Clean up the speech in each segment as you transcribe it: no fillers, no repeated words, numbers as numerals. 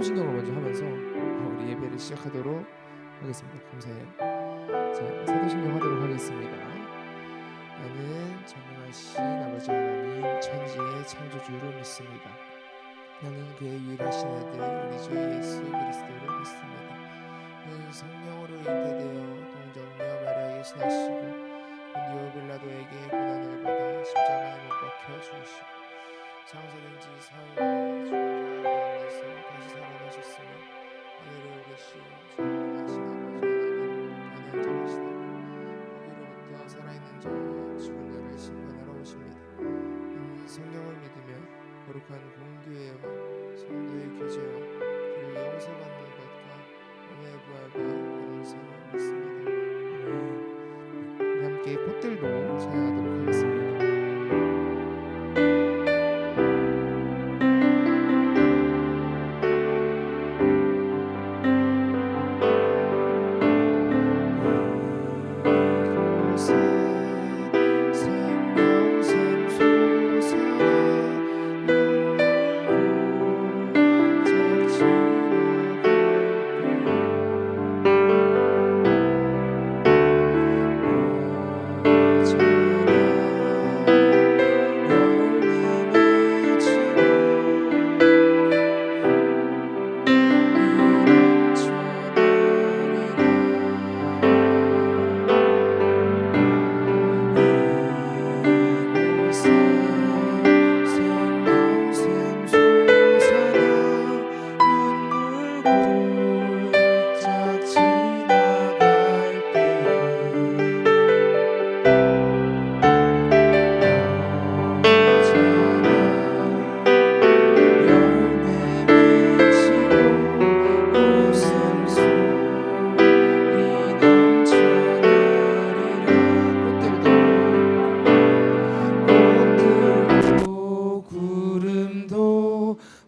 사도신경을 먼저 하면서 우리 예배를 시작하도록 하겠습니다. 감사해요. 자, 사도신경 하도록 하겠습니다. 나는 전능하신 아버지 하나님 천지의 창조주를 믿습니다. 나는 그의 유일하신 아들 우리 주 예수 그리스도를 믿습니다. 그는 성령으로 잉태되어 동정녀 마리아에게서 나시고 본디오 빌라도에게 고난을 받아 십자가에 못 박혀 죽으시고 장사된 지 사흘 만에 죽은 자 가운데서 다시 살아나셨으며 하늘에 오르시어 전능하신 아버지 하나님 편향자하시다. 거기로부터 살아있는 자와 죽은 자를 심판하러 오십니다. 성령을 믿으며 거룩한 공교회와 성도의 교제와 그리고 용서받는 것과 몸의 부활과 영생을 믿습니다. 우리 함께 꽃들도 찬양하도록 하겠습니다.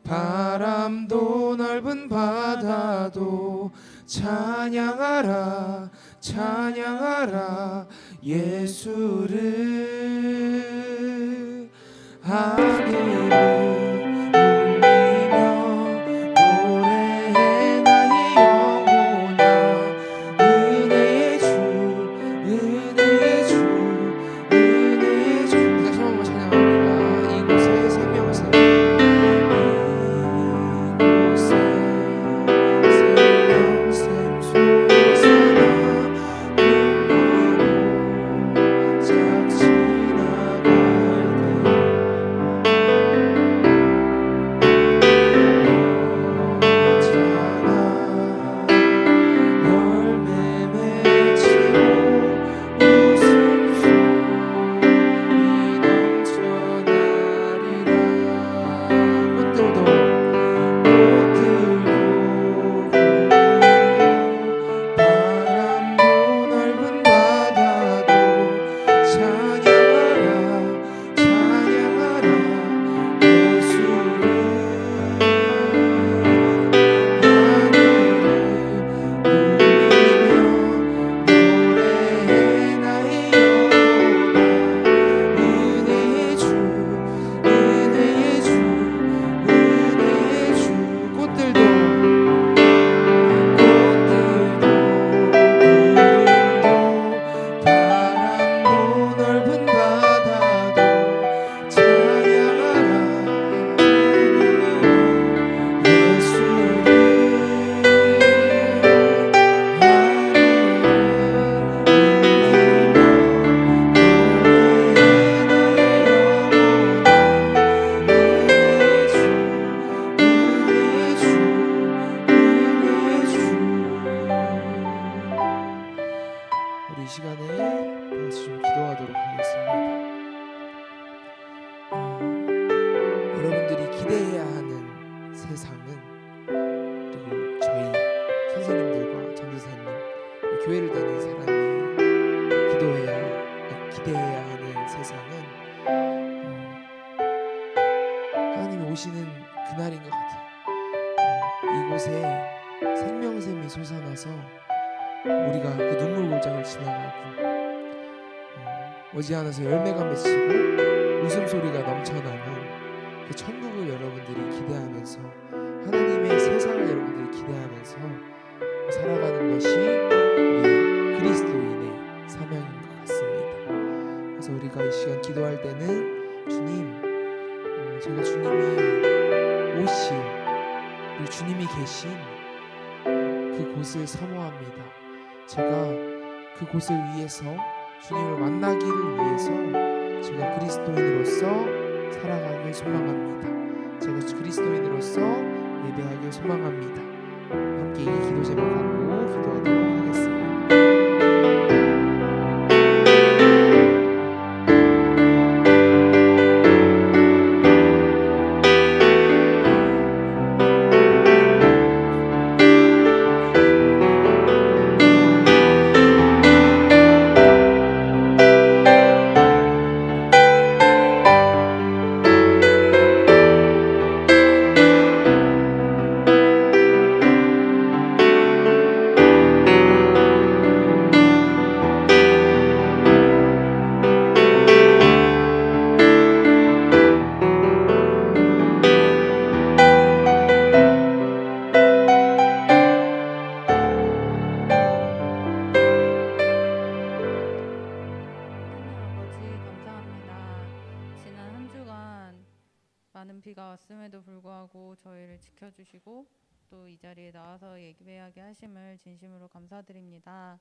바람도 넓은 바다도 찬양하라 찬양하라 예수를. 하늘을 이 시간에 같이 좀 기도하도록 하겠습니다. 여러분들이 기대해야 하는 세상은, 그리고 저희 선생님들과 전도사님, 교회를 다니는 사람이 기대해야 하는 세상은 하나님이 오시는 그날인 것 같아요. 이곳에 생명샘이 솟아나서 우리가 그 눈물 골짜기를 지나가고 머지않아서 열매가 맺히고 웃음소리가 넘쳐나는 그 천국을 여러분들이 기대하면서 하나님의 세상을 때는 주님, 제가 주님이 오신, 그리고 주님이 계신 그곳을 사모합니다. 제가 그곳을 위해서, 주님을 만나기를 위해서 제가 그리스도인으로서 살아가길 소망합니다. 제가 그리스도인으로서 예배하길 소망합니다. 함께 이 기도 제목 갖고 기도하도록 하겠습니다. 많은 비가 왔음에도 불구하고 저희를 지켜주시고 또 이 자리에 나와서 예배하게 하심을 진심으로 감사드립니다.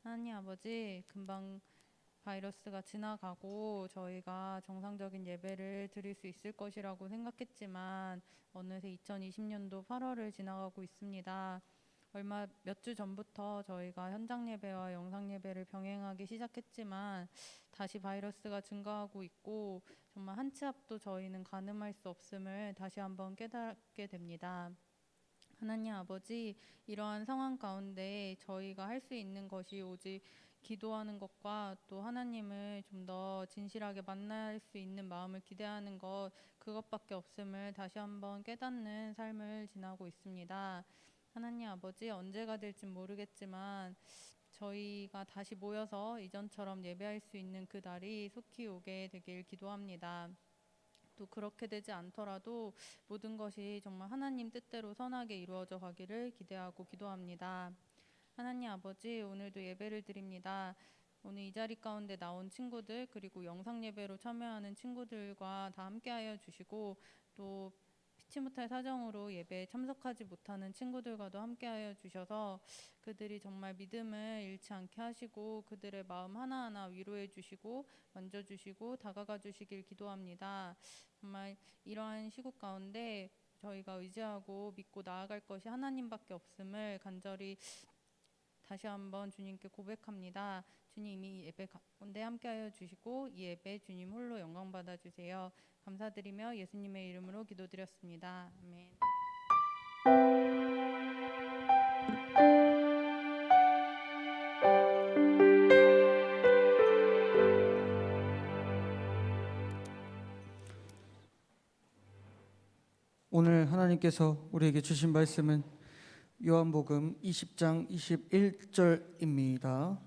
하나님 아버지, 금방 바이러스가 지나가고 저희가 정상적인 예배를 드릴 수 있을 것이라고 생각했지만 어느새 2020년도 8월을 지나가고 있습니다. 몇 주 전부터 저희가 현장 예배와 영상 예배를 병행하기 시작했지만 다시 바이러스가 증가하고 있고 정말 한 치 앞도 저희는 가늠할 수 없음을 다시 한번 깨닫게 됩니다. 하나님 아버지, 이러한 상황 가운데 저희가 할 수 있는 것이 오직 기도하는 것과 또 하나님을 좀 더 진실하게 만날 수 있는 마음을 기대하는 것, 그것밖에 없음을 다시 한번 깨닫는 삶을 지나고 있습니다. 하나님 아버지, 언제가 될지 모르겠지만 저희가 다시 모여서 이전처럼 예배할 수 있는 그 날이 속히 오게 되길 기도합니다. 또 그렇게 되지 않더라도 모든 것이 정말 하나님 뜻대로 선하게 이루어져 가기를 기대하고 기도합니다. 하나님 아버지, 오늘도 예배를 드립니다. 오늘 이 자리 가운데 나온 친구들, 그리고 영상 예배로 참여하는 친구들과 다 함께하여 주시고, 또 피치 못할 사정으로 예배에 참석하지 못하는 친구들과도 함께하여 주셔서 그들이 정말 믿음을 잃지 않게 하시고 그들의 마음 하나하나 위로해 주시고 만져주시고 다가가 주시길 기도합니다. 정말 이러한 시국 가운데 저희가 의지하고 믿고 나아갈 것이 하나님밖에 없음을 간절히 다시 한번 주님께 고백합니다. 주님, 이 예배 가운데 함께하여 주시고 이 예배 주님 홀로 영광 받아주세요. 감사드리며 예수님의 이름으로 기도드렸습니다. 아멘. 오늘 하나님께서 우리에게 주신 말씀은 요한복음 20장 21절입니다.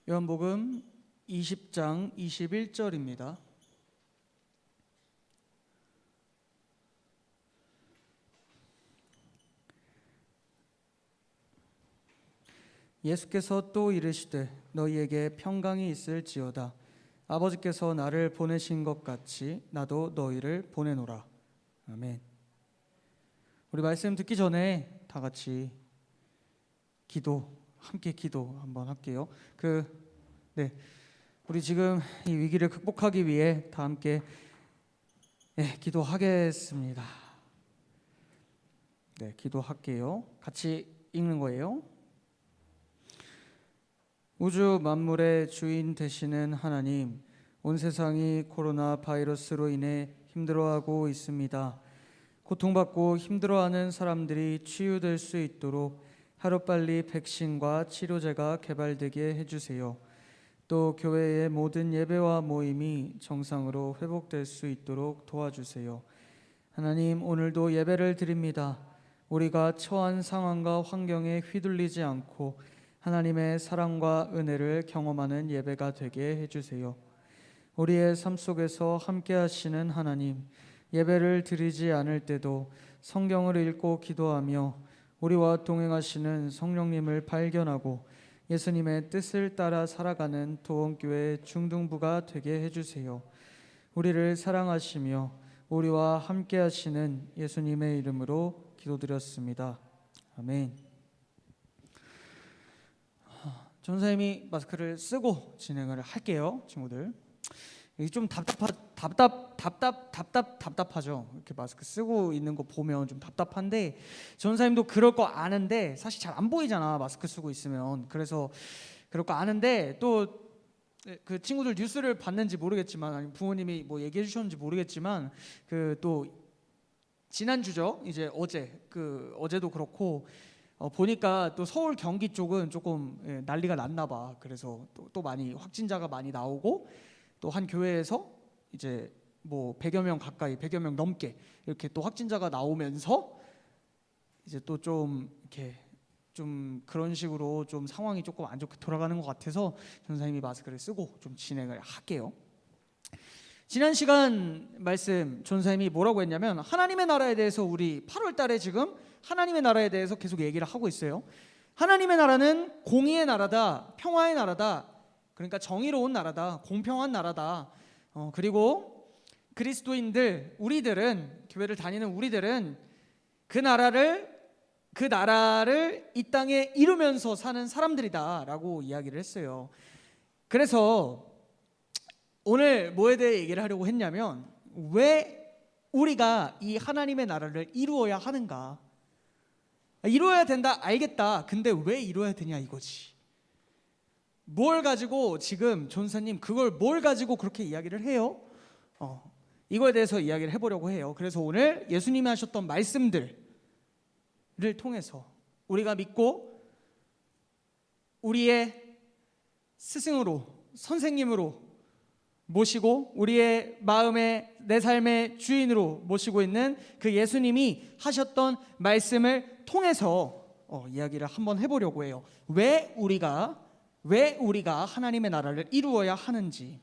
요한복음 20장 21절입니다. 예수께서 또 이르시되 너희에게 평강이 있을지어다. 아버지께서 나를 보내신 것 같이 나도 너희를 보내노라. 아멘. 우리 말씀 듣기 전에 다 같이 함께 기도 한번 할게요. 우리 지금 이 위기를 극복하기 위해 다 함께 기도하겠습니다. 기도할게요. 같이 읽는 거예요. 우주 만물의 주인 되시는 하나님, 온 세상이 코로나 바이러스로 인해 힘들어하고 있습니다. 고통받고 힘들어하는 사람들이 치유될 수 있도록 하루빨리 백신과 치료제가 개발되게 해주세요. 또 교회의 모든 예배와 모임이 정상으로 회복될 수 있도록 도와주세요. 하나님, 오늘도 예배를 드립니다. 우리가 처한 상황과 환경에 휘둘리지 않고 하나님의 사랑과 은혜를 경험하는 예배가 되게 해주세요. 우리의 삶 속에서 함께 하시는 하나님, 예배를 드리지 않을 때도 성경을 읽고 기도하며 우리와 동행하시는 성령님을 발견하고 예수님의 뜻을 따라 살아가는 도원교회 중등부가 되게 해주세요. 우리를 사랑하시며 우리와 함께 하시는 예수님의 이름으로 기도드렸습니다. 아멘. 전사님이 마스크를 쓰고 진행을 할게요, 친구들. 이게 좀 답답하죠. 이렇게 마스크 쓰고 있는 거 보면 좀 답답한데, 전사님도 그럴 거 아는데 사실 잘 안 보이잖아, 마스크 쓰고 있으면. 그래서 그럴 거 아는데 또 그 친구들 뉴스를 봤는지 모르겠지만, 아니 부모님이 뭐 얘기해 주셨는지 모르겠지만, 그 또 지난주죠, 이제 어제도 그렇고 보니까 또 서울 경기 쪽은 조금 난리가 났나 봐. 그래서 또 많이 확진자가 많이 나오고, 또 한 교회에서 이제 뭐 100여 명 가까이, 100여 명 넘게 이렇게 또 확진자가 나오면서 이제 또 좀 이렇게 좀 그런 식으로 좀 상황이 조금 안 좋게 돌아가는 것 같아서 전사님이 마스크를 쓰고 좀 진행을 할게요. 지난 시간 말씀 전사님이 뭐라고 했냐면, 하나님의 나라에 대해서 우리 8월 달에 지금 하나님의 나라에 대해서 계속 얘기를 하고 있어요. 하나님의 나라는 공의의 나라다, 평화의 나라다, 그러니까 정의로운 나라다, 공평한 나라다. 그리고 그리스도인들, 우리들은, 교회를 다니는 우리들은 그 나라를 이 땅에 이루면서 사는 사람들이다라고 이야기를 했어요. 그래서 오늘 뭐에 대해 얘기를 하려고 했냐면, 왜 우리가 이 하나님의 나라를 이루어야 하는가? 이루어야 된다, 알겠다. 근데 왜 이루어야 되냐 이거지. 뭘 가지고 지금 전사님 그걸 뭘 가지고 그렇게 이야기를 해요? 이거에 대해서 이야기를 해보려고 해요. 그래서 오늘 예수님이 하셨던 말씀들을 통해서 우리가 믿고 우리의 스승으로, 선생님으로 모시고 우리의 마음의, 내 삶의 주인으로 모시고 있는 그 예수님이 하셨던 말씀을 통해서 이야기를 한번 해보려고 해요. 왜 우리가 하나님의 나라를 이루어야 하는지.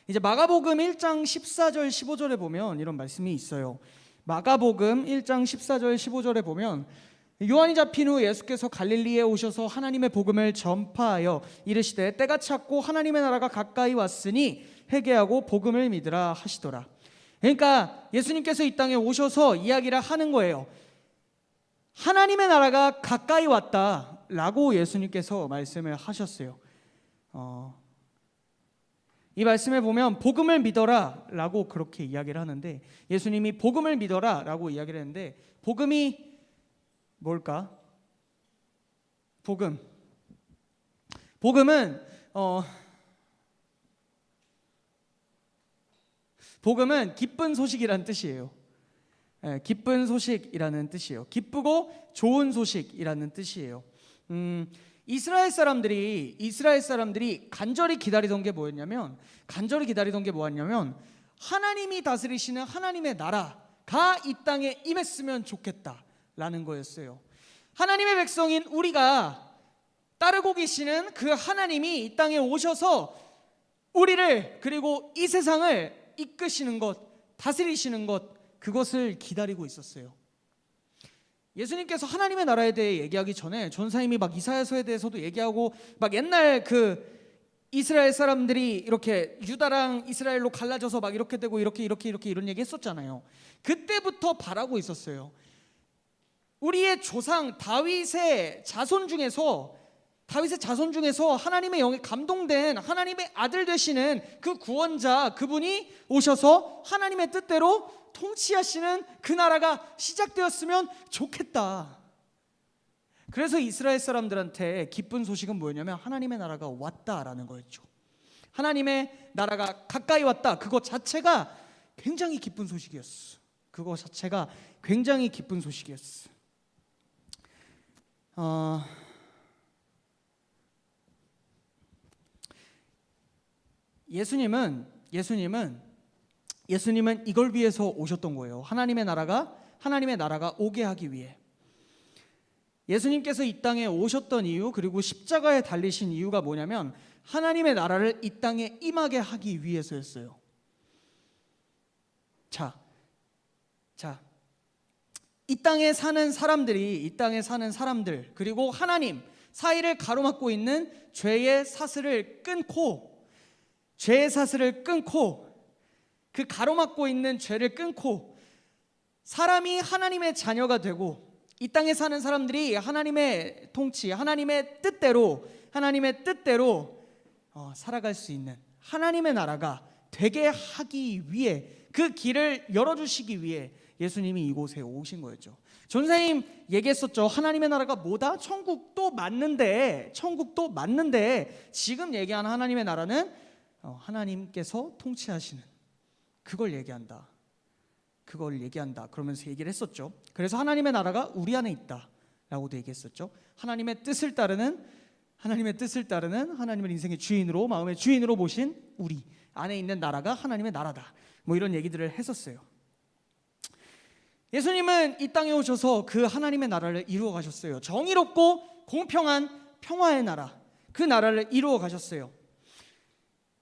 이제 마가복음 1장 14절 15절에 보면 이런 말씀이 있어요. 마가복음 1장 14절 15절에 보면, 요한이 잡힌 후 예수께서 갈릴리에 오셔서 하나님의 복음을 전파하여 이르시되 때가 찼고 하나님의 나라가 가까이 왔으니 회개하고 복음을 믿으라 하시더라. 그러니까 예수님께서 이 땅에 오셔서 이야기를 하는 거예요. 하나님의 나라가 가까이 왔다라고 예수님께서 말씀을 하셨어요. 이 말씀에 보면 복음을 믿어라 라고 그렇게 이야기를 하는데, 예수님이 복음을 믿어라 라고 이야기를 했는데, 복음이 뭘까? 복음은 기쁜 소식이라는 뜻이에요. 기쁜 소식이라는 뜻이에요. 기쁘고 좋은 소식이라는 뜻이에요. 이스라엘 사람들이 간절히 기다리던 게 뭐였냐면, 하나님이 다스리시는 하나님의 나라가 이 땅에 임했으면 좋겠다라는 거였어요. 하나님의 백성인 우리가 따르고 계시는 그 하나님이 이 땅에 오셔서 우리를, 그리고 이 세상을 이끄시는 것, 다스리시는 것, 그것을 기다리고 있었어요. 예수님께서 하나님의 나라에 대해 얘기하기 전에 전사님이 막 이사야서에 대해서도 얘기하고, 막 옛날 그 이스라엘 사람들이 이렇게 유다랑 이스라엘로 갈라져서 막 이렇게 되고 이렇게 이런 얘기 했었잖아요. 그때부터 바라고 있었어요. 우리의 조상 다윗의 자손 중에서 하나님의 영에 감동된 하나님의 아들 되시는 그 구원자, 그분이 오셔서 하나님의 뜻대로 통치하시는 그 나라가 시작되었으면 좋겠다. 그래서 이스라엘 사람들한테 기쁜 소식은 뭐였냐면, 하나님의 나라가 왔다라는 거였죠. 하나님의 나라가 가까이 왔다. 그것 자체가 굉장히 기쁜 소식이었어. 예수님은 이걸 위해서 오셨던 거예요. 하나님의 나라가 오게 하기 위해. 예수님께서 이 땅에 오셨던 이유, 그리고 십자가에 달리신 이유가 뭐냐면, 하나님의 나라를 이 땅에 임하게 하기 위해서였어요. 자, 이 땅에 사는 사람들 그리고 하나님 사이를 가로막고 있는 죄의 사슬을 끊고 그 가로막고 있는 죄를 끊고 사람이 하나님의 자녀가 되고 이 땅에 사는 사람들이 하나님의 통치, 하나님의 뜻대로 살아갈 수 있는 하나님의 나라가 되게 하기 위해 그 길을 열어주시기 위해 예수님이 이곳에 오신 거였죠. 전사님 얘기했었죠. 하나님의 나라가 뭐다? 천국도 맞는데 지금 얘기하는 하나님의 나라는 하나님께서 통치하시는 그걸 얘기한다. 그러면서 얘기를 했었죠. 그래서 하나님의 나라가 우리 안에 있다라고도 얘기했었죠. 하나님의 뜻을 따르는 하나님을 인생의 주인으로 마음의 주인으로 모신 우리 안에 있는 나라가 하나님의 나라다. 뭐 이런 얘기들을 했었어요. 예수님은 이 땅에 오셔서 그 하나님의 나라를 이루어 가셨어요. 정의롭고 공평한 평화의 나라, 그 나라를 이루어 가셨어요.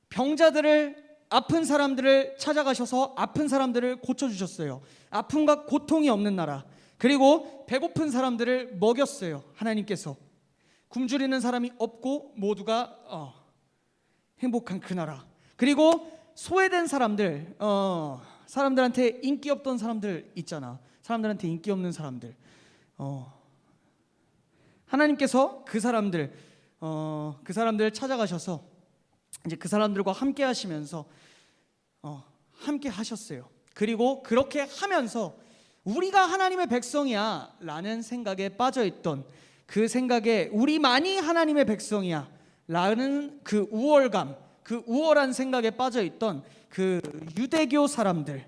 병자들을 아픈 사람들을 찾아가셔서 아픈 사람들을 고쳐주셨어요. 아픔과 고통이 없는 나라. 그리고 배고픈 사람들을 먹였어요. 하나님께서 굶주리는 사람이 없고 모두가 행복한 그 나라. 그리고 소외된 사람들한테 인기 없던 사람들 있잖아. 사람들한테 인기 없는 사람들. 하나님께서 그 사람들 찾아가셔서 이제 그 사람들과 함께 하시면서 함께 하셨어요. 그리고 그렇게 하면서 우리가 하나님의 백성이야 라는 생각에 빠져있던 그 생각에 우리만이 하나님의 백성이야 라는 그 우월감, 그 우월한 생각에 빠져있던 그 유대인들에게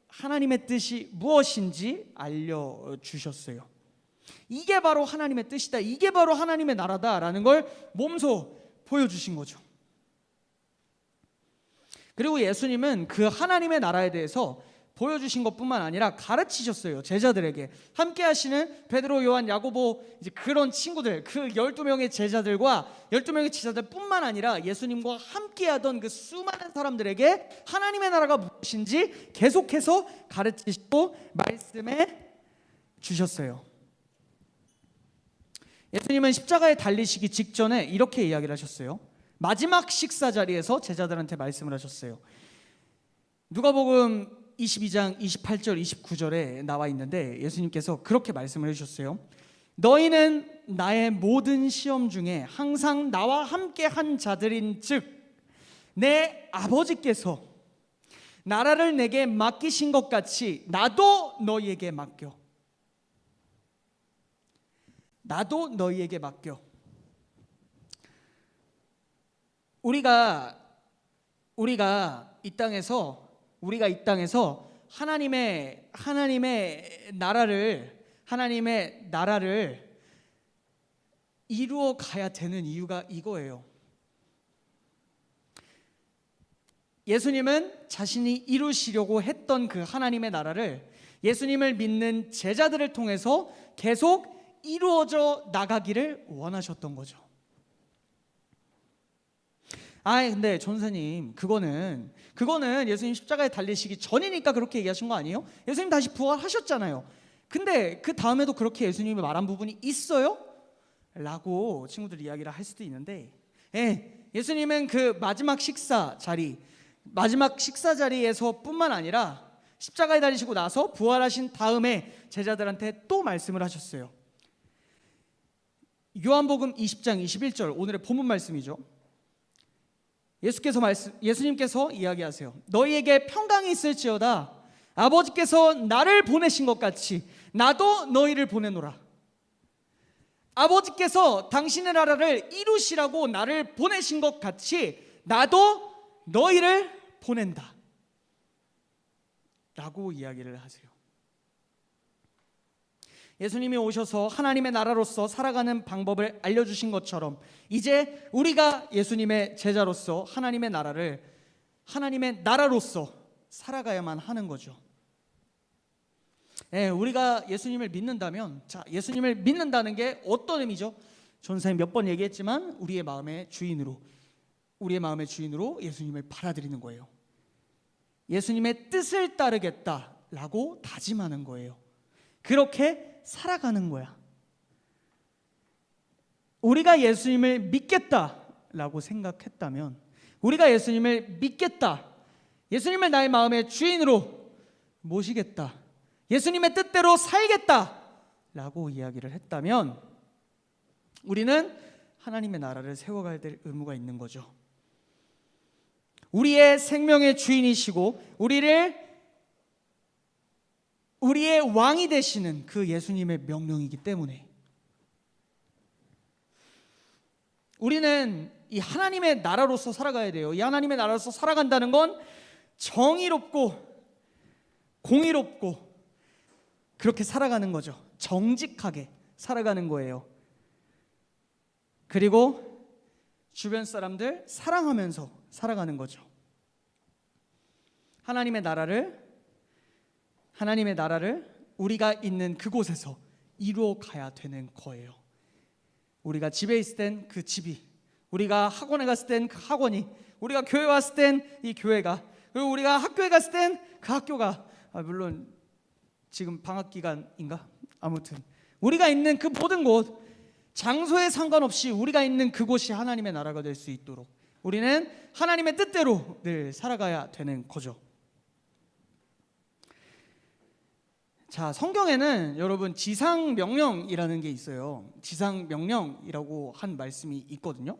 하나님의 뜻이 무엇인지 알려주셨어요. 이게 바로 하나님의 뜻이다, 이게 바로 하나님의 나라다라는 걸 몸소 보여주신 거죠. 그리고 예수님은 그 하나님의 나라에 대해서 보여주신 것뿐만 아니라 가르치셨어요. 제자들에게 함께 하시는 베드로, 요한, 야고보 이제 그런 친구들, 그 12명의 제자들과 12명의 제자들뿐만 아니라 예수님과 함께하던 그 수많은 사람들에게 하나님의 나라가 무엇인지 계속해서 가르치시고 말씀해 주셨어요. 예수님은 십자가에 달리시기 직전에 이렇게 이야기를 하셨어요. 마지막 식사 자리에서 제자들한테 말씀을 하셨어요. 누가복음 22장 28절 29절에 나와 있는데 예수님께서 그렇게 말씀을 해주셨어요. 너희는 나의 모든 시험 중에 항상 나와 함께 한 자들인 즉 내 아버지께서 나라를 내게 맡기신 것 같이 나도 너희에게 맡겨. 우리가 이 땅에서 하나님의 나라를 이루어 가야 되는 이유가 이거예요. 예수님은 자신이 이루시려고 했던 그 하나님의 나라를 예수님을 믿는 제자들을 통해서 계속 이루어져 나가기를 원하셨던 거죠. 근데 전사님 그거는 예수님 십자가에 달리시기 전이니까 그렇게 얘기하신 거 아니에요? 예수님 다시 부활하셨잖아요. 근데 그 다음에도 그렇게 예수님이 말한 부분이 있어요? 라고 친구들 이야기를 할 수도 있는데 예수님은 그 마지막 식사 자리에서 뿐만 아니라 십자가에 달리시고 나서 부활하신 다음에 제자들한테 또 말씀을 하셨어요. 요한복음 20장 21절 오늘의 본문 말씀이죠. 예수님께서 이야기하세요. 너희에게 평강이 있을지어다. 아버지께서 나를 보내신 것 같이 나도 너희를 보내노라. 아버지께서 당신의 나라를 이루시라고 나를 보내신 것 같이 나도 너희를 보낸다 라고 이야기를 하세요. 예수님이 오셔서 하나님의 나라로서 살아가는 방법을 알려주신 것처럼 이제 우리가 예수님의 제자로서 하나님의 나라로서 살아가야만 하는 거죠. 우리가 예수님을 믿는다면 예수님을 믿는다는 게 어떤 의미죠? 전사님 몇 번 얘기했지만 우리의 마음의 주인으로 예수님을 받아들이는 거예요. 예수님의 뜻을 따르겠다라고 다짐하는 거예요. 그렇게 살아가는 거야. 우리가 예수님을 믿겠다라고 생각했다면, 우리가 예수님을 믿겠다, 예수님을 나의 마음의 주인으로 모시겠다, 예수님의 뜻대로 살겠다라고 이야기를 했다면 우리는 하나님의 나라를 세워가야 될 의무가 있는 거죠. 우리의 생명의 주인이시고 우리의 왕이 되시는 그 예수님의 명령이기 때문에 우리는 이 하나님의 나라로서 살아가야 돼요. 이 하나님의 나라로서 살아간다는 건 정의롭고 공의롭고 그렇게 살아가는 거죠. 정직하게 살아가는 거예요. 그리고 주변 사람들 사랑하면서 살아가는 거죠. 하나님의 나라를 우리가 있는 그곳에서 이루어 가야 되는 거예요. 우리가 집에 있을 땐 그 집이, 우리가 학원에 갔을 땐 그 학원이, 우리가 교회 왔을 땐 이 교회가, 그리고 우리가 학교에 갔을 땐 그 학교가, 물론 지금 방학 기간인가? 아무튼 우리가 있는 그 모든 곳, 장소에 상관없이 우리가 있는 그곳이 하나님의 나라가 될 수 있도록 우리는 하나님의 뜻대로 늘 살아가야 되는 거죠. 자, 성경에는 여러분 지상명령이라는 게 있어요. 지상명령이라고 한 말씀이 있거든요.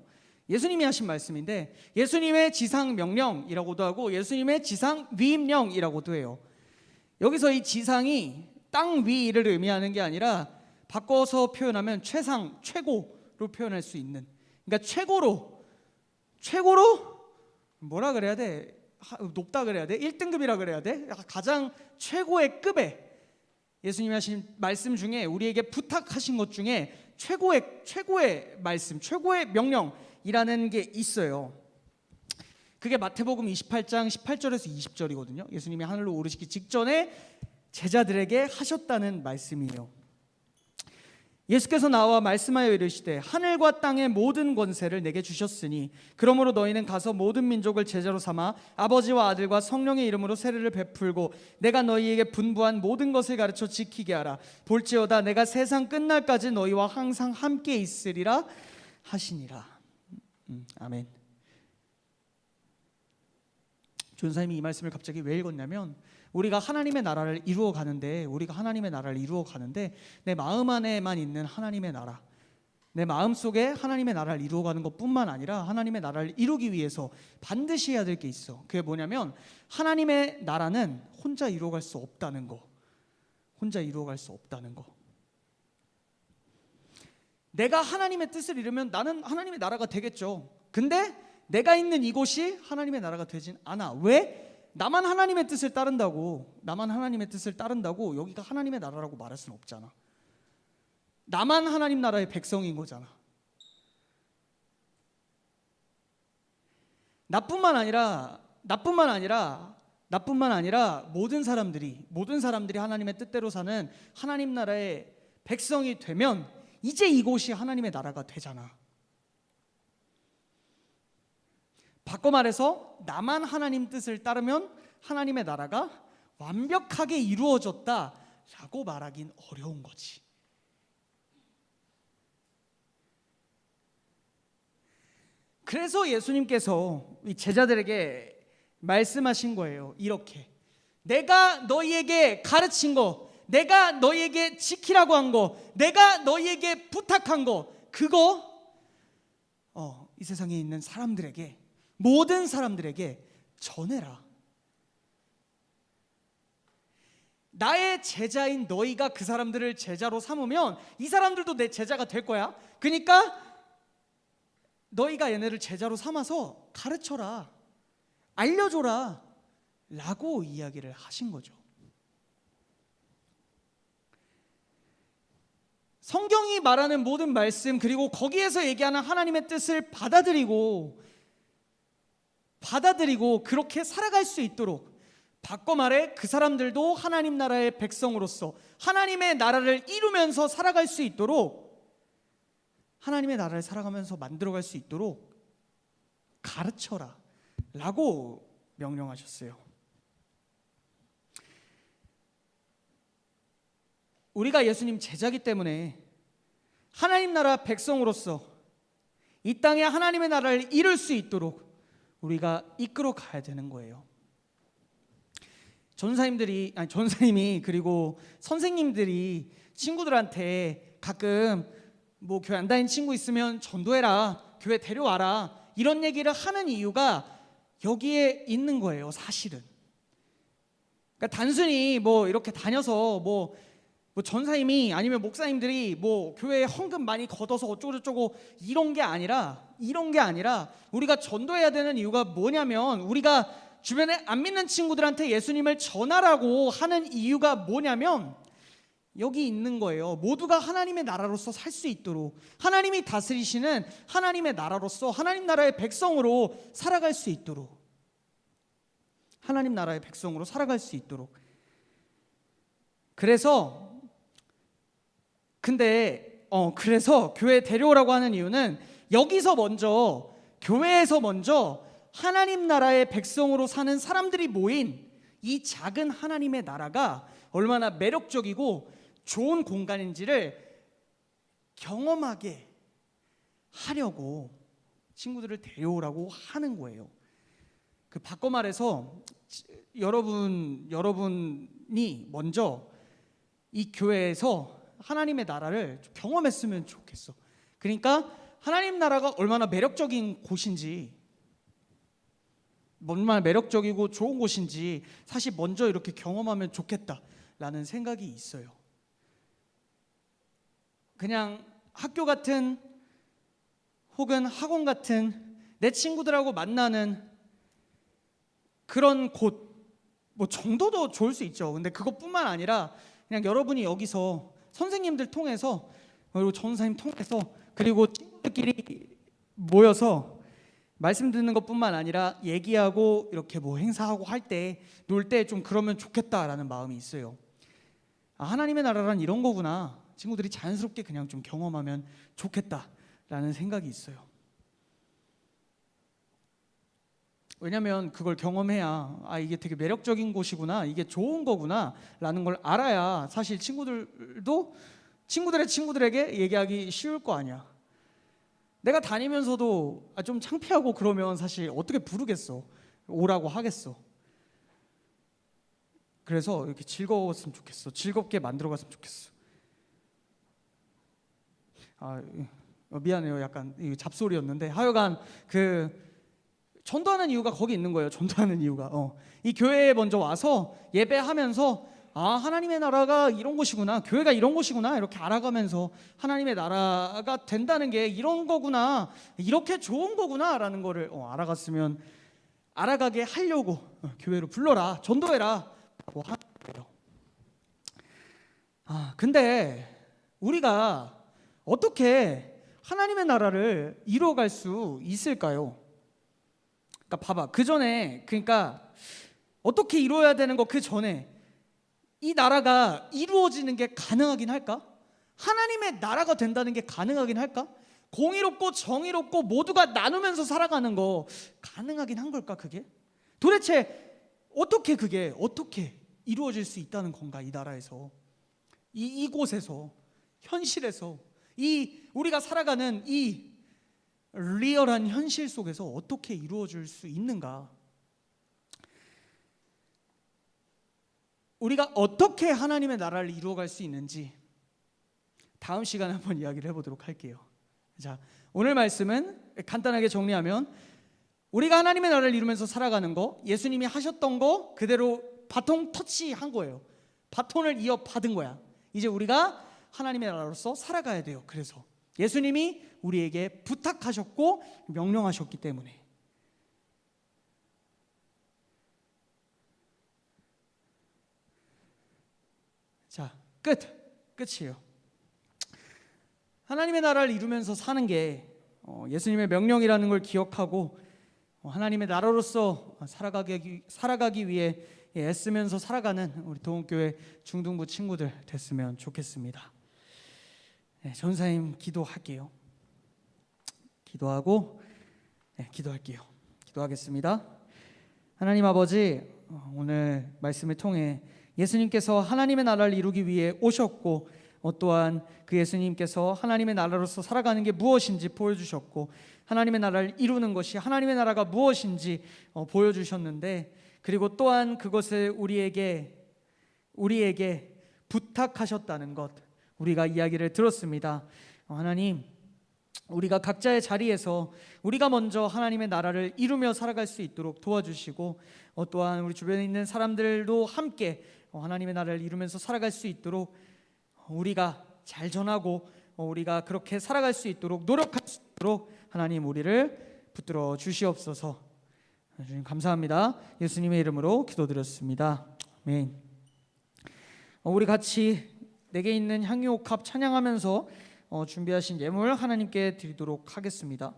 예수님이 하신 말씀인데 예수님의 지상명령이라고도 하고 예수님의 지상위임령이라고도 해요. 여기서 이 지상이 땅 위를 의미하는 게 아니라 바꿔서 표현하면 최상, 최고로 표현할 수 있는, 그러니까 최고로 뭐라 그래야 돼? 높다 그래야 돼? 1등급이라 그래야 돼? 가장 최고의 급에 예수님이 하신 말씀 중에 우리에게 부탁하신 것 중에 최고의 말씀, 최고의 명령이라는 게 있어요. 그게 마태복음 28장 18절에서 20절이거든요. 예수님이 하늘로 오르시기 직전에 제자들에게 하셨다는 말씀이에요. 예수께서 나와 말씀하여 이르시되 하늘과 땅의 모든 권세를 내게 주셨으니 그러므로 너희는 가서 모든 민족을 제자로 삼아 아버지와 아들과 성령의 이름으로 세례를 베풀고 내가 너희에게 분부한 모든 것을 가르쳐 지키게 하라. 볼지어다 내가 세상 끝날까지 너희와 항상 함께 있으리라 하시니라. 아멘. 전사님이 이 말씀을 갑자기 왜 읽었냐면 우리가 하나님의 나라를 이루어 가는데 내 마음 안에만 있는 하나님의 나라, 내 마음속에 하나님의 나라를 이루어가는 것뿐만 아니라 하나님의 나라를 이루기 위해서 반드시 해야 될 게 있어. 그게 뭐냐면 하나님의 나라는 혼자 이루어갈 수 없다는 거. 내가 하나님의 뜻을 이루면 나는 하나님의 나라가 되겠죠. 근데 내가 있는 이곳이 하나님의 나라가 되진 않아. 왜? 나만 하나님의 뜻을 따른다고 여기가 하나님의 나라라고 말할 수는 없잖아. 나만 하나님 나라의 백성인 거잖아. 나뿐만 아니라 모든 사람들이 하나님의 뜻대로 사는 하나님 나라의 백성이 되면 이제 이곳이 하나님의 나라가 되잖아. 바꿔 말해서 나만 하나님 뜻을 따르면 하나님의 나라가 완벽하게 이루어졌다라고 말하긴 어려운 거지. 그래서 예수님께서 이 제자들에게 말씀하신 거예요. 이렇게 내가 너희에게 가르친 거, 내가 너희에게 지키라고 한 거, 내가 너희에게 부탁한 거, 그거 이 세상에 있는 사람들에게, 모든 사람들에게 전해라. 나의 제자인 너희가 그 사람들을 제자로 삼으면 이 사람들도 내 제자가 될 거야. 그러니까 너희가 얘네를 제자로 삼아서 가르쳐라, 알려줘라 라고 이야기를 하신 거죠. 성경이 말하는 모든 말씀, 그리고 거기에서 얘기하는 하나님의 뜻을 받아들이고 그렇게 살아갈 수 있도록, 바꿔 말해 그 사람들도 하나님 나라의 백성으로서 하나님의 나라를 이루면서 살아갈 수 있도록, 하나님의 나라를 살아가면서 만들어갈 수 있도록 가르쳐라 라고 명령하셨어요. 우리가 예수님 제자기 때문에 하나님 나라 백성으로서 이 땅에 하나님의 나라를 이룰 수 있도록 우리가 이끌어 가야 되는 거예요. 전사님이 그리고 선생님들이 친구들한테 가끔 뭐 교회 안 다니는 친구 있으면 전도해라, 교회 데려와라 이런 얘기를 하는 이유가 여기에 있는 거예요. 사실은 그러니까 단순히 뭐 이렇게 다녀서 뭐 전사님이 아니면 목사님들이 뭐 교회에 헌금 많이 걷어서 어쩌고저쩌고 이런 게 아니라 우리가 전도해야 되는 이유가 뭐냐면, 우리가 주변에 안 믿는 친구들한테 예수님을 전하라고 하는 이유가 뭐냐면 여기 있는 거예요. 모두가 하나님의 나라로서 살 수 있도록, 하나님이 다스리시는 하나님의 나라로서 하나님 나라의 백성으로 살아갈 수 있도록, 하나님 나라의 백성으로 살아갈 수 있도록. 그래서 교회 데려오라고 하는 이유는 여기서 먼저, 교회에서 먼저 하나님 나라의 백성으로 사는 사람들이 모인 이 작은 하나님의 나라가 얼마나 매력적이고 좋은 공간인지를 경험하게 하려고 친구들을 데려오라고 하는 거예요. 그 바꿔 말해서 여러분이 먼저 이 교회에서 하나님의 나라를 경험했으면 좋겠어. 그러니까 하나님 나라가 얼마나 매력적인 곳인지, 얼마나 매력적이고 좋은 곳인지 사실 먼저 이렇게 경험하면 좋겠다라는 생각이 있어요. 그냥 학교 같은 혹은 학원 같은 내 친구들하고 만나는 그런 곳 뭐 정도도 좋을 수 있죠. 근데 그것뿐만 아니라 그냥 여러분이 여기서 선생님들 통해서, 그리고 전사님 통해서, 그리고 친구들끼리 모여서 말씀 듣는 것뿐만 아니라 얘기하고 이렇게 뭐 행사하고 할 때, 놀 때 좀 그러면 좋겠다라는 마음이 있어요. 하나님의 나라란 이런 거구나, 친구들이 자연스럽게 그냥 좀 경험하면 좋겠다라는 생각이 있어요. 왜냐하면 그걸 경험해야 이게 되게 매력적인 곳이구나, 이게 좋은 거구나 라는 걸 알아야 사실 친구들도 친구들의 친구들에게 얘기하기 쉬울 거 아니야. 내가 다니면서도 좀 창피하고 그러면 사실 어떻게 부르겠어, 오라고 하겠어. 그래서 이렇게 즐거웠으면 좋겠어, 즐겁게 만들어갔으면 좋겠어. 미안해요, 약간 잡소리였는데 하여간 전도하는 이유가 거기 있는 거예요. 전도하는 이유가 이 교회에 먼저 와서 예배하면서 하나님의 나라가 이런 곳이구나, 교회가 이런 곳이구나 이렇게 알아가면서 하나님의 나라가 된다는 게 이런 거구나, 이렇게 좋은 거구나 라는 거를 알아가게 하려고 교회로 불러라, 전도해라 라고 하는 거예요. 근데 우리가 어떻게 하나님의 나라를 이루어갈 수 있을까요? 그러니까 봐봐, 그러니까 어떻게 이루어야 되는 거, 그 전에 이 나라가 이루어지는 게 가능하긴 할까? 하나님의 나라가 된다는 게 가능하긴 할까? 공의롭고 정의롭고 모두가 나누면서 살아가는 거 가능하긴 한 걸까? 그게 도대체 어떻게 이루어질 수 있다는 건가? 이 나라에서, 이곳에서, 현실에서, 우리가 살아가는 이 리얼한 현실 속에서 어떻게 이루어질 수 있는가? 우리가 어떻게 하나님의 나라를 이루어갈 수 있는지 다음 시간에 한번 이야기를 해보도록 할게요. 자, 오늘 말씀은 간단하게 정리하면, 우리가 하나님의 나라를 이루면서 살아가는 거, 예수님이 하셨던 거 그대로 바통 터치한 거예요. 바톤을 이어받은 거야. 이제 우리가 하나님의 나라로서 살아가야 돼요. 그래서 예수님이 우리에게 부탁하셨고 명령하셨기 때문에. 자, 끝이에요. 하나님의 나라를 이루면서 사는 게 예수님의 명령이라는 걸 기억하고 하나님의 나라로서 살아가기 위해 애쓰면서 살아가는 우리 도움교회 중등부 친구들 됐으면 좋겠습니다. 전사님 기도할게요. 기도할게요. 기도하겠습니다. 하나님 아버지, 오늘 말씀을 통해 예수님께서 하나님의 나라를 이루기 위해 오셨고 또한 그 예수님께서 하나님의 나라로서 살아가는 게 무엇인지 보여주셨고 하나님의 나라를 이루는 것이 하나님의 나라가 무엇인지 보여주셨는데 그리고 또한 그것을 우리에게 부탁하셨다는 것 우리가 이야기를 들었습니다. 하나님, 우리가 각자의 자리에서 우리가 먼저 하나님의 나라를 이루며 살아갈 수 있도록 도와주시고 또한 우리 주변에 있는 사람들도 함께 하나님의 나라를 이루면서 살아갈 수 있도록 우리가 잘 전하고 우리가 그렇게 살아갈 수 있도록 노력할 수 있도록 하나님 우리를 붙들어 주시옵소서. 주님 감사합니다. 예수님의 이름으로 기도드렸습니다. 아멘. 우리 같이 내게 있는 향유옥합 찬양하면서 준비하신 예물 하나님께 드리도록 하겠습니다.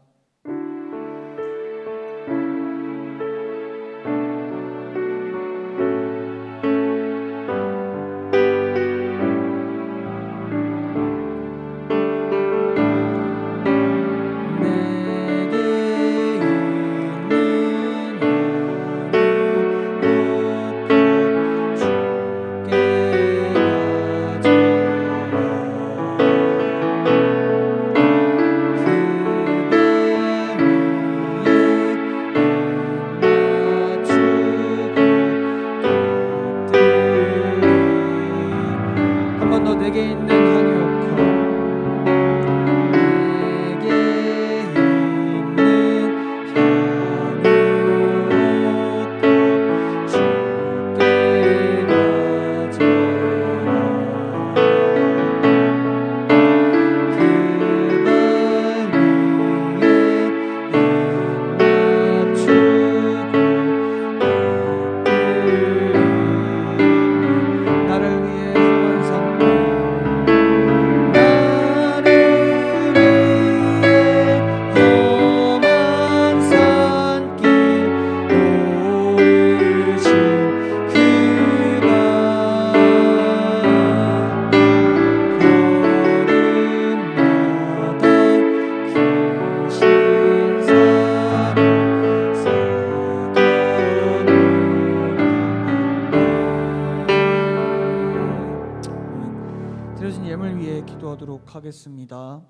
하겠습니다.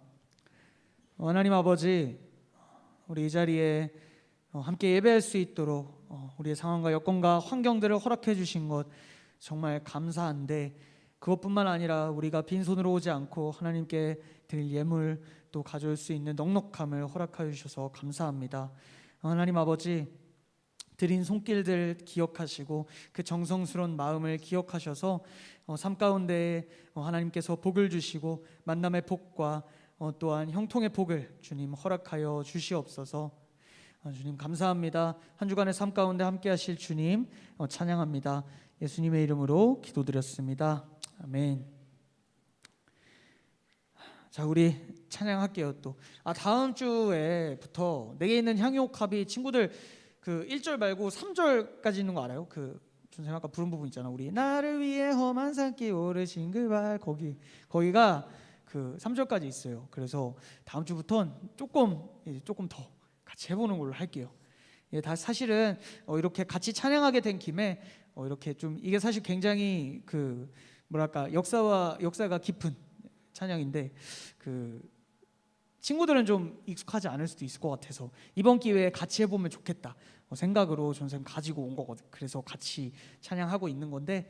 하나님 아버지, 우리 이 자리에 함께 예배할 수 있도록 우리의 상황과 여건과 환경들을 허락해 주신 것 정말 감사한데 그것뿐만 아니라 우리가 빈손으로 오지 않고 하나님께 드릴 예물 또 가져올 수 있는 넉넉함을 허락하여 주셔서 감사합니다. 하나님 아버지, 드린 손길들 기억하시고 그 정성스러운 마음을 기억하셔서 삶 가운데 하나님께서 복을 주시고 만남의 복과 또한 형통의 복을 주님 허락하여 주시옵소서. 주님 감사합니다. 한 주간의 삶 가운데 함께 하실 주님 찬양합니다. 예수님의 이름으로 기도드렸습니다. 아멘. 자, 우리 찬양할게요. 또 다음 주에부터 내게 있는 향유옥합이 친구들 그 1절 말고 3절까지 있는 거 알아요? 그 선생님 아까 부른 부분 있잖아. 우리 나를 위해 험한 산길 오르신 그 발 거기가 그 3절까지 있어요. 그래서 다음 주부터는 조금 더 같이 해보는 걸로 할게요. 다 사실은 이렇게 같이 찬양하게 된 김에 이렇게 좀 이게 사실 굉장히 그 뭐랄까 역사가 깊은 찬양인데 그 친구들은 좀 익숙하지 않을 수도 있을 것 같아서 이번 기회에 같이 해보면 좋겠다 생각으로 전생 가지고 온 거거든. 그래서 같이 찬양하고 있는 건데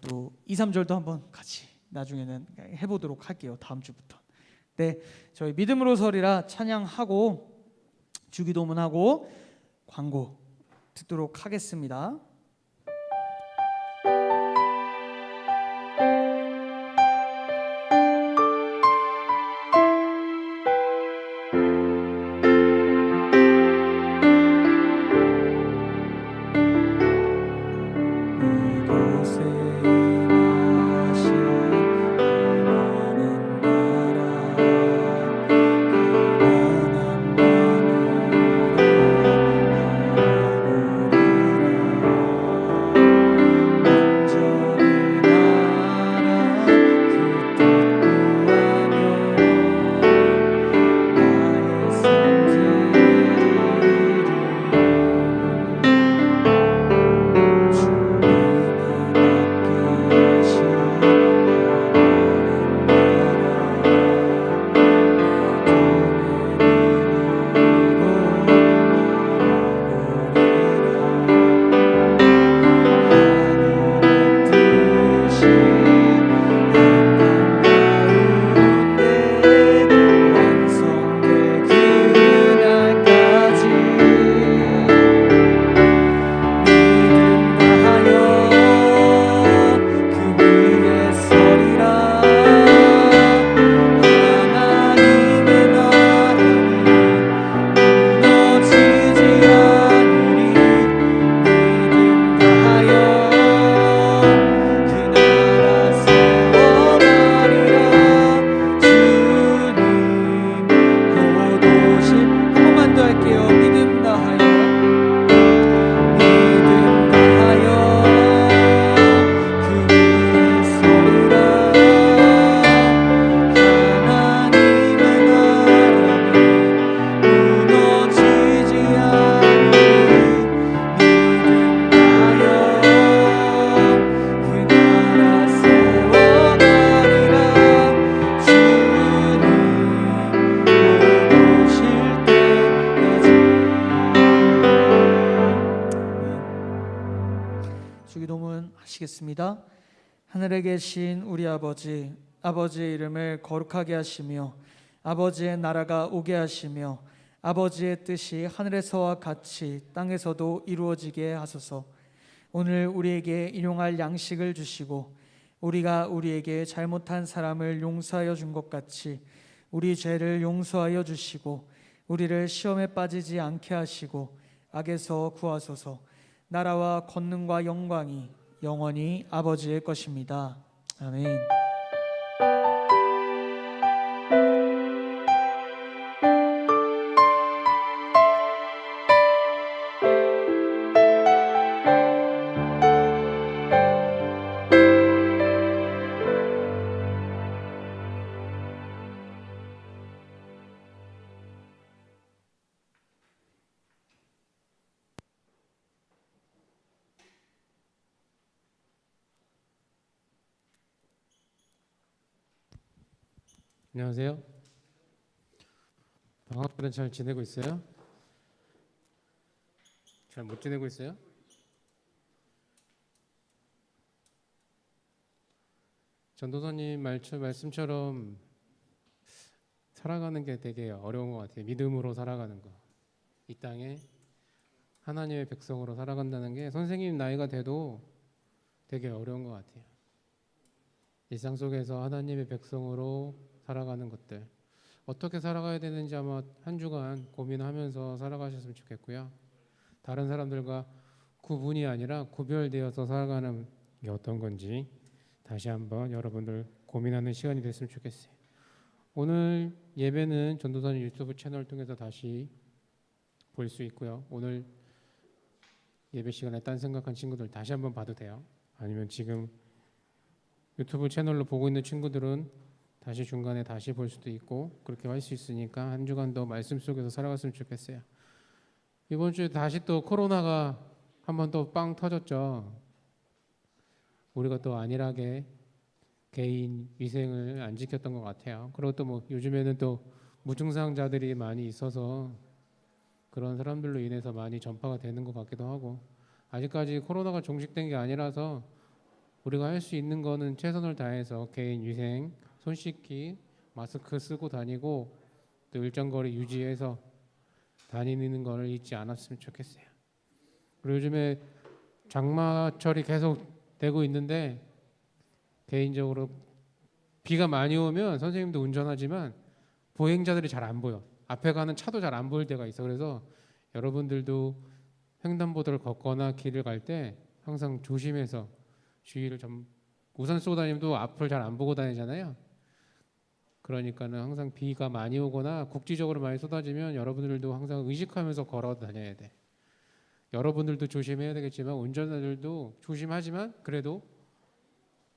또 2, 3절도 한번 같이 나중에는 해보도록 할게요. 다음 주부터. 네, 저희 믿음으로 서리라 찬양하고 주기도문하고 광고 듣도록 하겠습니다. 할게요. 믿음 다하여 그 위에 서리라. 하나님의 나라는 무너지지 않으니 믿음 다하여 그 나라 세워가리라. 주님 오실 때까지. 주기도문 하시겠습니다. 하늘에 계신 우리 아버지, 아버지의 이름을 거룩하게 하시며 아버지의 나라가 오게 하시며 아버지의 뜻이 하늘에서와 같이 땅에서도 이루어지게 하소서. 오늘 우리에게 일용할 양식을 주시고 우리가 우리에게 잘못한 사람을 용서하여 준 것 같이 우리 죄를 용서하여 주시고 우리를 시험에 빠지지 않게 하시고 악에서 구하소서. 나라와 권능과 영광이 영원히 아버지의 것입니다. 아멘. 안녕하세요. 방학들은 잘 지내고 있어요? 잘 못 지내고 있어요? 전도사님 말씀처럼 살아가는 게 되게 어려운 것 같아요. 믿음으로 살아가는 거. 이 땅에 하나님의 백성으로 살아간다는 게 선생님 나이가 돼도 되게 어려운 것 같아요. 일상 속에서 하나님의 백성으로 살아가는 것들, 어떻게 살아가야 되는지 아마 한 주간 고민하면서 살아가셨으면 좋겠고요. 다른 사람들과 구분이 아니라 구별되어서 살아가는 게 어떤 건지 다시 한번 여러분들 고민하는 시간이 됐으면 좋겠어요. 오늘 예배는 전도사님 유튜브 채널 통해서 다시 볼 수 있고요. 오늘 예배 시간에 딴 생각한 친구들 다시 한번 봐도 돼요. 아니면 지금 유튜브 채널로 보고 있는 친구들은 다시 중간에 다시 볼 수도 있고 그렇게 할 수 있으니까 한 주간 더 말씀 속에서 살아갔으면 좋겠어요. 이번 주에 다시 또 코로나가 한번 또 빵 터졌죠. 우리가 또 안일하게 개인 위생을 안 지켰던 것 같아요. 그리고 또 뭐 요즘에는 또 무증상자들이 많이 있어서 그런 사람들로 인해서 많이 전파가 되는 것 같기도 하고, 아직까지 코로나가 종식된 게 아니라서 우리가 할 수 있는 거는 최선을 다해서 개인 위생, 손 씻기, 마스크 쓰고 다니고 또 일정거리 유지해서 다니는 걸 잊지 않았으면 좋겠어요. 그리고 요즘에 장마철이 계속 되고 있는데 개인적으로 비가 많이 오면 선생님도 운전하지만 보행자들이 잘 안 보여. 앞에 가는 차도 잘 안 보일 때가 있어. 그래서 여러분들도 횡단보도를 걷거나 길을 갈 때 항상 조심해서 주의를 좀, 우산 쓰고 다니면도 앞을 잘 안 보고 다니잖아요. 그러니까는 항상 비가 많이 오거나 국지적으로 많이 쏟아지면 여러분들도 항상 의식하면서 걸어 다녀야 돼. 여러분들도 조심해야 되겠지만 운전자들도 조심하지만 그래도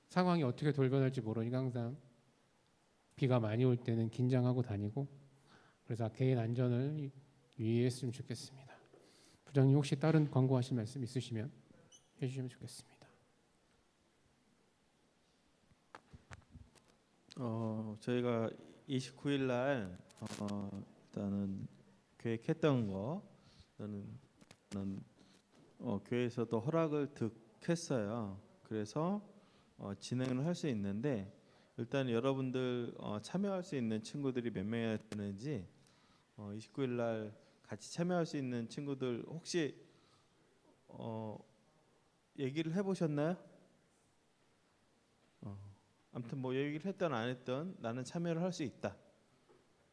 상황이 어떻게 돌변할지 모르니까 항상 비가 많이 올 때는 긴장하고 다니고, 그래서 개인 안전을 유의했으면 좋겠습니다. 부장님 혹시 다른 광고하실 말씀 있으시면 해주시면 좋겠습니다. 저희가 29일 날 일단은 계획했던 거 저는 교회에서도 허락을 득했어요. 그래서 진행을 할 수 있는데 일단 여러분들 참여할 수 있는 친구들이 몇 명이나 되는지 29일 날 같이 참여할 수 있는 친구들 혹시 얘기를 해보셨나요? 아무튼 뭐 얘기를 했던 안 했던 나는 참여를 할 수 있다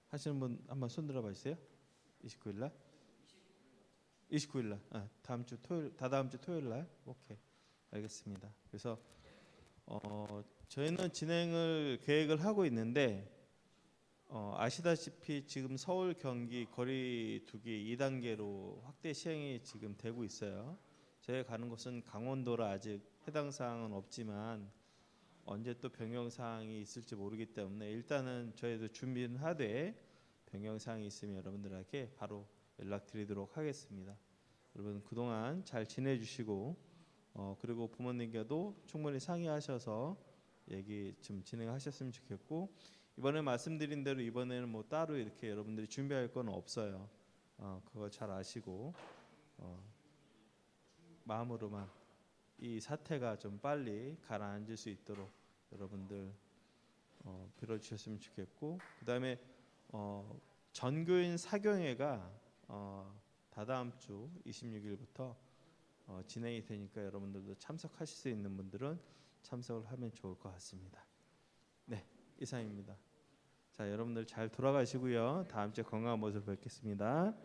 하시는 분 한번 손 들어봐 주세요. 29일 날? 29일 날. 다음 주 토요일, 다다음 주 토요일 날. 오케이. 알겠습니다. 그래서 저희는 진행을 계획을 하고 있는데 아시다시피 지금 서울 경기 거리두기 2단계로 확대 시행이 지금 되고 있어요. 저희가 가는 곳은 강원도라 아직 해당 사항은 없지만 언제 또 변경 사항이 있을지 모르기 때문에 일단은 저희도 준비는 하되 변경 사항이 있으면 여러분들에게 바로 연락드리도록 하겠습니다. 여러분 그동안 잘 지내주시고 그리고 부모님께도 충분히 상의하셔서 얘기 좀 진행하셨으면 좋겠고, 이번에 말씀드린 대로 이번에는 뭐 따로 이렇게 여러분들이 준비할 건 없어요. 그거 잘 아시고 마음으로만 이 사태가 좀 빨리 가라앉을 수 있도록 여러분들 빌어주셨으면 좋겠고, 그 다음에 전교인 사경회가 다다음 주 26일부터 진행이 되니까 여러분들도 참석하실 수 있는 분들은 참석을 하면 좋을 것 같습니다. 네, 이상입니다. 자, 여러분들 잘 돌아가시고요. 다음 주에 건강한 모습 뵙겠습니다.